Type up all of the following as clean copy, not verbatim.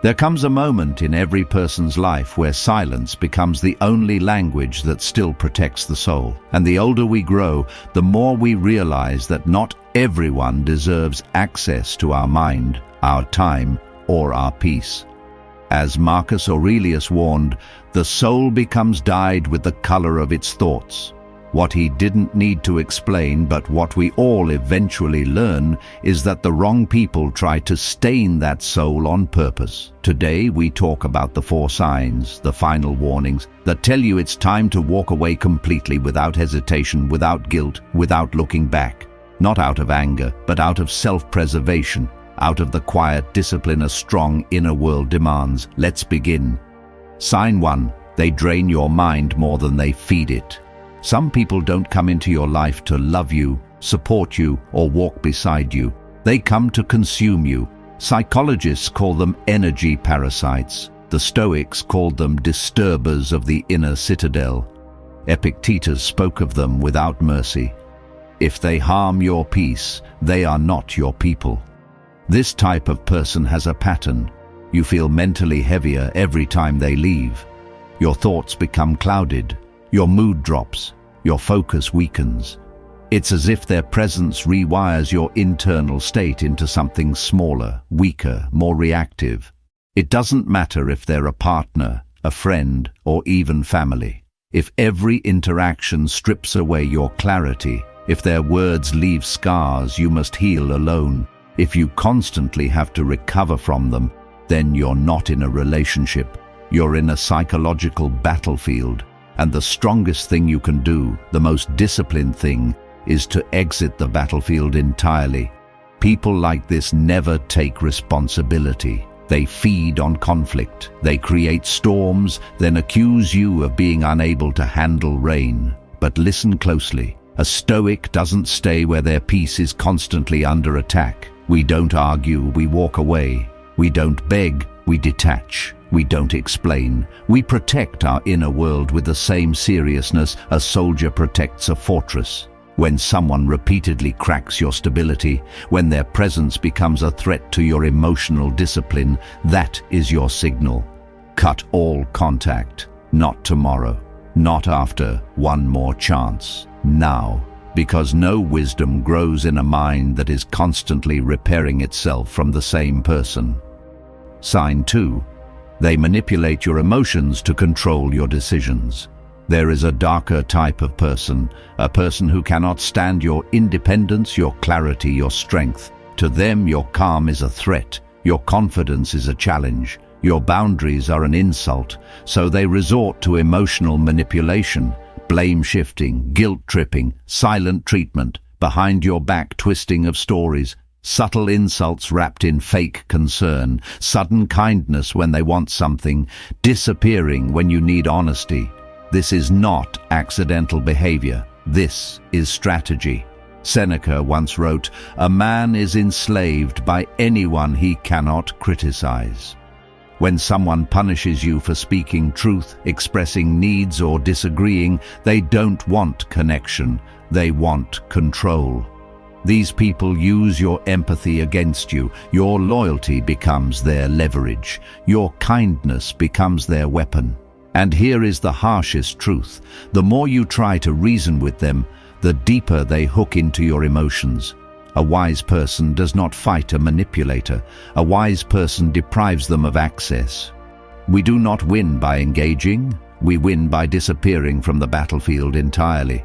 There comes a moment in every person's life where silence becomes the only language that still protects the soul. And the older we grow, the more we realize that not everyone deserves access to our mind, our time, or our peace. As Marcus Aurelius warned, the soul becomes dyed with the color of its thoughts. What he didn't need to explain, but what we all eventually learn, is that the wrong people try to stain that soul on purpose. Today we talk about the 4 signs, the final warnings, that tell you it's time to walk away completely, without hesitation, without guilt, without looking back. Not out of anger, but out of self-preservation, out of the quiet discipline a strong inner world demands. Let's begin. Sign 1. They drain your mind more than they feed it. Some people don't come into your life to love you, support you, or walk beside you. They come to consume you. Psychologists call them energy parasites. The Stoics called them disturbers of the inner citadel. Epictetus spoke of them without mercy. If they harm your peace, they are not your people. This type of person has a pattern. You feel mentally heavier every time they leave. Your thoughts become clouded. Your mood drops, your focus weakens. It's as if their presence rewires your internal state into something smaller, weaker, more reactive. It doesn't matter if they're a partner, a friend, or even family. If every interaction strips away your clarity, if their words leave scars you must heal alone, if you constantly have to recover from them, then you're not in a relationship. You're in a psychological battlefield. And the strongest thing you can do, the most disciplined thing, is to exit the battlefield entirely. People like this never take responsibility. They feed on conflict. They create storms, then accuse you of being unable to handle rain. But listen closely. A Stoic doesn't stay where their peace is constantly under attack. We don't argue, we walk away. We don't beg, we detach. We don't explain. We protect our inner world with the same seriousness a soldier protects a fortress. When someone repeatedly cracks your stability, when their presence becomes a threat to your emotional discipline, that is your signal. Cut all contact. Not tomorrow. Not after one more chance. Now. Because no wisdom grows in a mind that is constantly repairing itself from the same person. Sign 2. They manipulate your emotions to control your decisions. There is a darker type of person, a person who cannot stand your independence, your clarity, your strength. To them, your calm is a threat, your confidence is a challenge, your boundaries are an insult, so they resort to emotional manipulation, blame shifting, guilt tripping, silent treatment, behind your back twisting of stories, subtle insults wrapped in fake concern, sudden kindness when they want something, disappearing when you need honesty. This is not accidental behavior. This is strategy. Seneca once wrote, "A man is enslaved by anyone he cannot criticize." When someone punishes you for speaking truth, expressing needs, or disagreeing, they don't want connection. They want control. These people use your empathy against you. Your loyalty becomes their leverage. Your kindness becomes their weapon. And here is the harshest truth. The more you try to reason with them, the deeper they hook into your emotions. A wise person does not fight a manipulator. A wise person deprives them of access. We do not win by engaging. We win by disappearing from the battlefield entirely.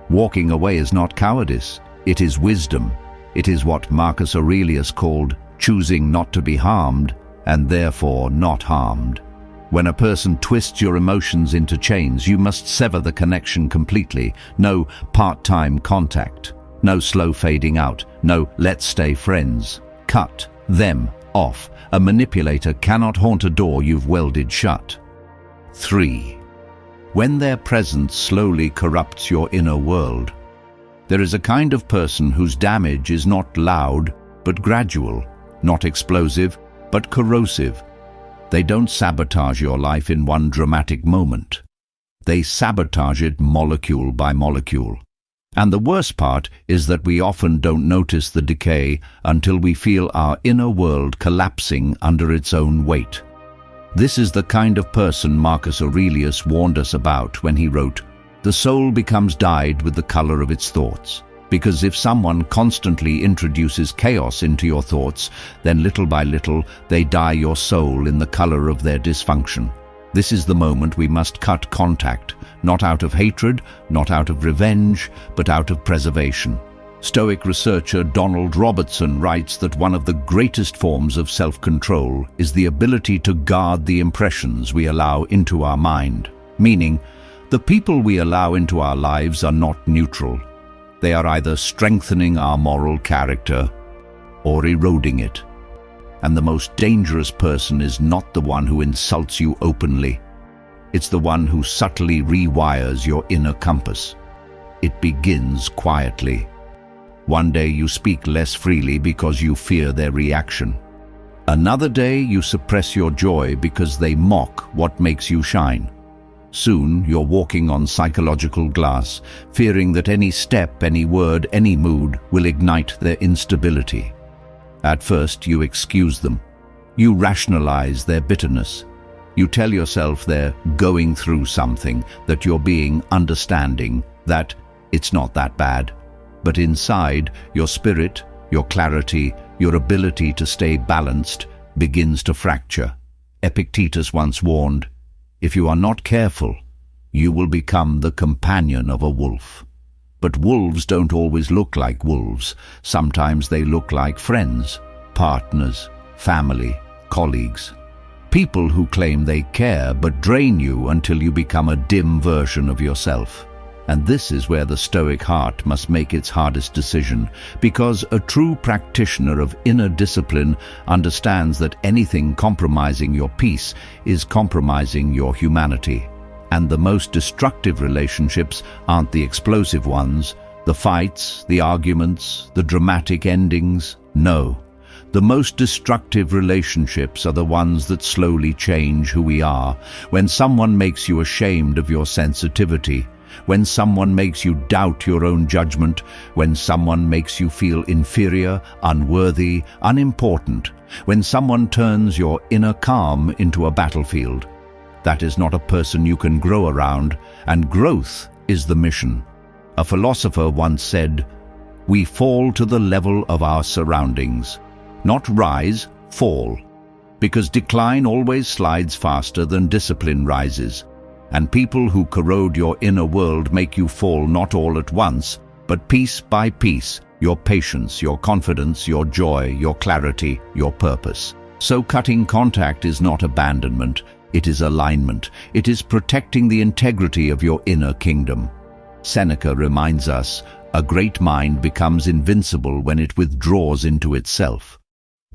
Walking away is not cowardice. It is wisdom. It is what Marcus Aurelius called choosing not to be harmed and therefore not harmed. When a person twists your emotions into chains, you must sever the connection completely. No part-time contact. No slow fading out. No let's stay friends. Cut them off. A manipulator cannot haunt a door you've welded shut. 3. When their presence slowly corrupts your inner world. There is a kind of person whose damage is not loud, but gradual, not explosive, but corrosive. They don't sabotage your life in one dramatic moment. They sabotage it molecule by molecule. And the worst part is that we often don't notice the decay until we feel our inner world collapsing under its own weight. This is the kind of person Marcus Aurelius warned us about when he wrote, "The soul becomes dyed with the color of its thoughts." Because if someone constantly introduces chaos into your thoughts, then little by little they dye your soul in the color of their dysfunction. This is the moment we must cut contact, not out of hatred, not out of revenge, but out of preservation. Stoic researcher Donald Robertson writes that one of the greatest forms of self-control is the ability to guard the impressions we allow into our mind. Meaning, the people we allow into our lives are not neutral. They are either strengthening our moral character or eroding it. And the most dangerous person is not the one who insults you openly. It's the one who subtly rewires your inner compass. It begins quietly. One day you speak less freely because you fear their reaction. Another day you suppress your joy because they mock what makes you shine. Soon you're walking on psychological glass, fearing that any step, any word, any mood will ignite their instability. At first you excuse them. You rationalize their bitterness. You tell yourself they're going through something, that you're being understanding, that it's not that bad. But inside, your spirit, your clarity, your ability to stay balanced begins to fracture. Epictetus once warned, "If you are not careful, you will become the companion of a wolf." But wolves don't always look like wolves. Sometimes they look like friends, partners, family, colleagues. People who claim they care but drain you until you become a dim version of yourself. And this is where the Stoic heart must make its hardest decision, because a true practitioner of inner discipline understands that anything compromising your peace is compromising your humanity. And the most destructive relationships aren't the explosive ones, the fights, the arguments, the dramatic endings. No. The most destructive relationships are the ones that slowly change who we are. When someone makes you ashamed of your sensitivity, when someone makes you doubt your own judgment, when someone makes you feel inferior, unworthy, unimportant, when someone turns your inner calm into a battlefield. That is not a person you can grow around, and growth is the mission. A philosopher once said, "We fall to the level of our surroundings. Not rise, fall. Because decline always slides faster than discipline rises. And people who corrode your inner world make you fall not all at once, but piece by piece, your patience, your confidence, your joy, your clarity, your purpose." So cutting contact is not abandonment. It is alignment. It is protecting the integrity of your inner kingdom. Seneca reminds us, a great mind becomes invincible when it withdraws into itself.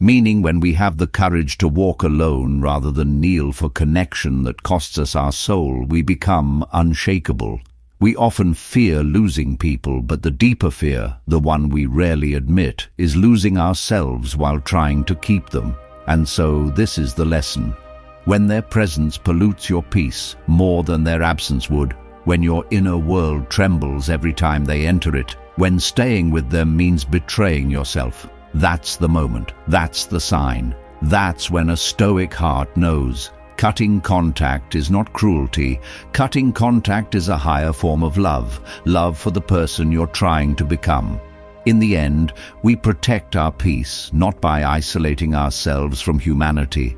Meaning when we have the courage to walk alone rather than kneel for connection that costs us our soul, we become unshakable. We often fear losing people, but the deeper fear, the one we rarely admit, is losing ourselves while trying to keep them. And so this is the lesson. When their presence pollutes your peace more than their absence would, when your inner world trembles every time they enter it, when staying with them means betraying yourself, that's the moment, that's the sign. That's when a Stoic heart knows. Cutting contact is not cruelty. Cutting contact is a higher form of love, love for the person you're trying to become. In the end, we protect our peace not by isolating ourselves from humanity,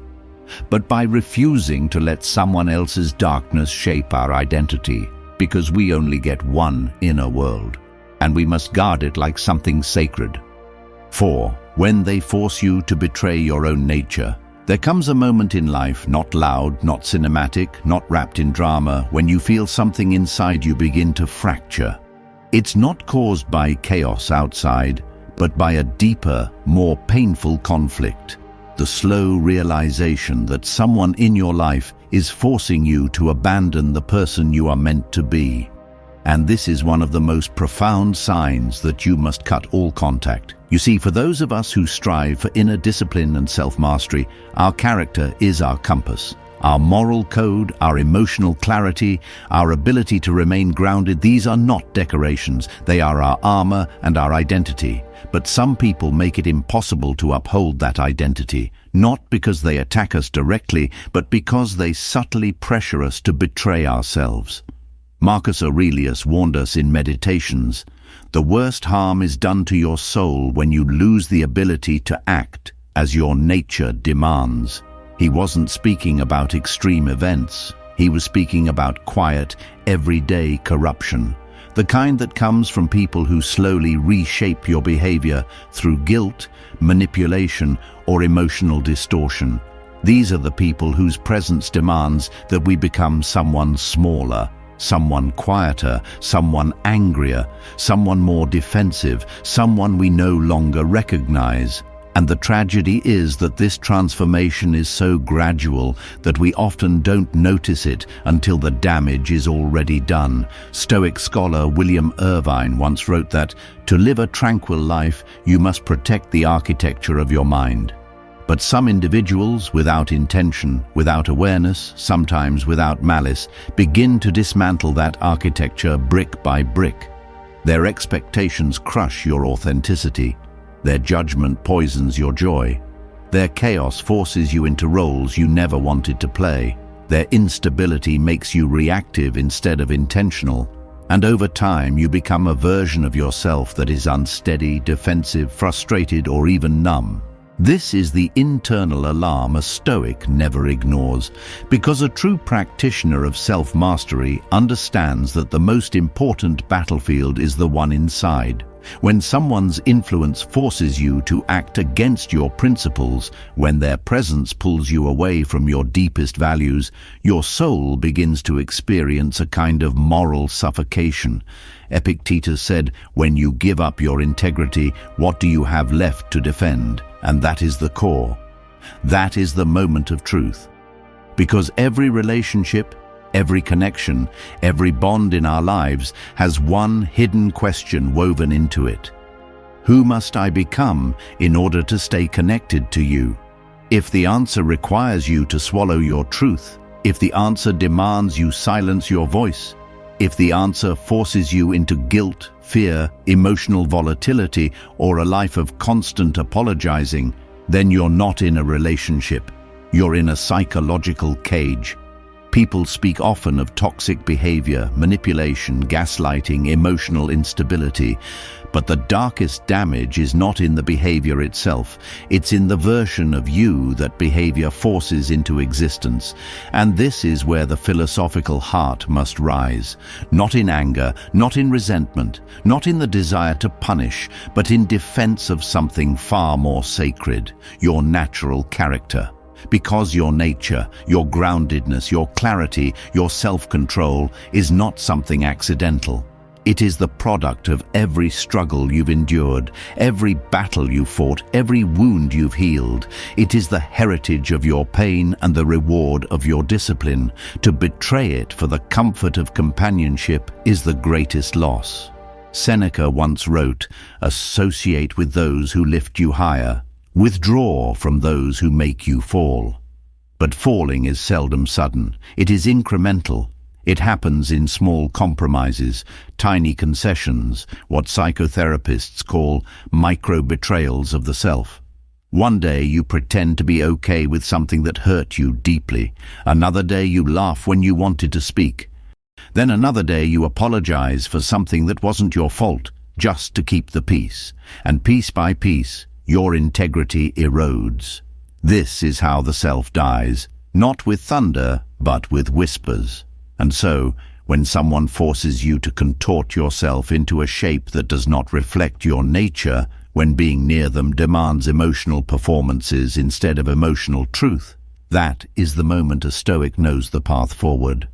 but by refusing to let someone else's darkness shape our identity, because we only get one inner world, and we must guard it like something sacred. 4. When they force you to betray your own nature. There comes a moment in life, not loud, not cinematic, not wrapped in drama, when you feel something inside you begin to fracture. It's not caused by chaos outside, but by a deeper, more painful conflict. The slow realization that someone in your life is forcing you to abandon the person you are meant to be. And this is one of the most profound signs that you must cut all contact. You see, for those of us who strive for inner discipline and self-mastery, our character is our compass. Our moral code, our emotional clarity, our ability to remain grounded, these are not decorations. They are our armor and our identity. But some people make it impossible to uphold that identity, not because they attack us directly, but because they subtly pressure us to betray ourselves. Marcus Aurelius warned us in Meditations, "The worst harm is done to your soul when you lose the ability to act as your nature demands." He wasn't speaking about extreme events. He was speaking about quiet, everyday corruption, the kind that comes from people who slowly reshape your behavior through guilt, manipulation, or emotional distortion. These are the people whose presence demands that we become someone smaller, someone quieter, someone angrier, someone more defensive, someone we no longer recognize. And the tragedy is that this transformation is so gradual that we often don't notice it until the damage is already done. Stoic scholar William Irvine once wrote that, "To live a tranquil life, you must protect the architecture of your mind." But some individuals, without intention, without awareness, sometimes without malice, begin to dismantle that architecture brick by brick. Their expectations crush your authenticity. Their judgment poisons your joy. Their chaos forces you into roles you never wanted to play. Their instability makes you reactive instead of intentional. And over time, you become a version of yourself that is unsteady, defensive, frustrated, or even numb. This is the internal alarm a Stoic never ignores, because a true practitioner of self-mastery understands that the most important battlefield is the one inside. When someone's influence forces you to act against your principles, when their presence pulls you away from your deepest values, your soul begins to experience a kind of moral suffocation. Epictetus said, "When you give up your integrity, what do you have left to defend?" And that is the core. That is the moment of truth. Because every relationship, every connection, every bond in our lives has one hidden question woven into it. Who must I become in order to stay connected to you? If the answer requires you to swallow your truth, if the answer demands you silence your voice, if the answer forces you into guilt, fear, emotional volatility, or a life of constant apologizing, then you're not in a relationship. You're in a psychological cage. People speak often of toxic behavior, manipulation, gaslighting, emotional instability. But the darkest damage is not in the behavior itself. It's in the version of you that behavior forces into existence. And this is where the philosophical heart must rise. Not in anger, not in resentment, not in the desire to punish, but in defense of something far more sacred, your natural character. Because your nature, your groundedness, your clarity, your self-control is not something accidental. It is the product of every struggle you've endured, every battle you fought, every wound you've healed. It is the heritage of your pain and the reward of your discipline. To betray it for the comfort of companionship is the greatest loss. Seneca once wrote, "Associate with those who lift you higher. Withdraw from those who make you fall." But falling is seldom sudden. It is incremental. It happens in small compromises, tiny concessions, what psychotherapists call micro-betrayals of the self. One day you pretend to be okay with something that hurt you deeply. Another day you laugh when you wanted to speak. Then another day you apologize for something that wasn't your fault, just to keep the peace. And piece by piece, your integrity erodes. This is how the self dies, not with thunder, but with whispers. And so, when someone forces you to contort yourself into a shape that does not reflect your nature, when being near them demands emotional performances instead of emotional truth, that is the moment a Stoic knows the path forward.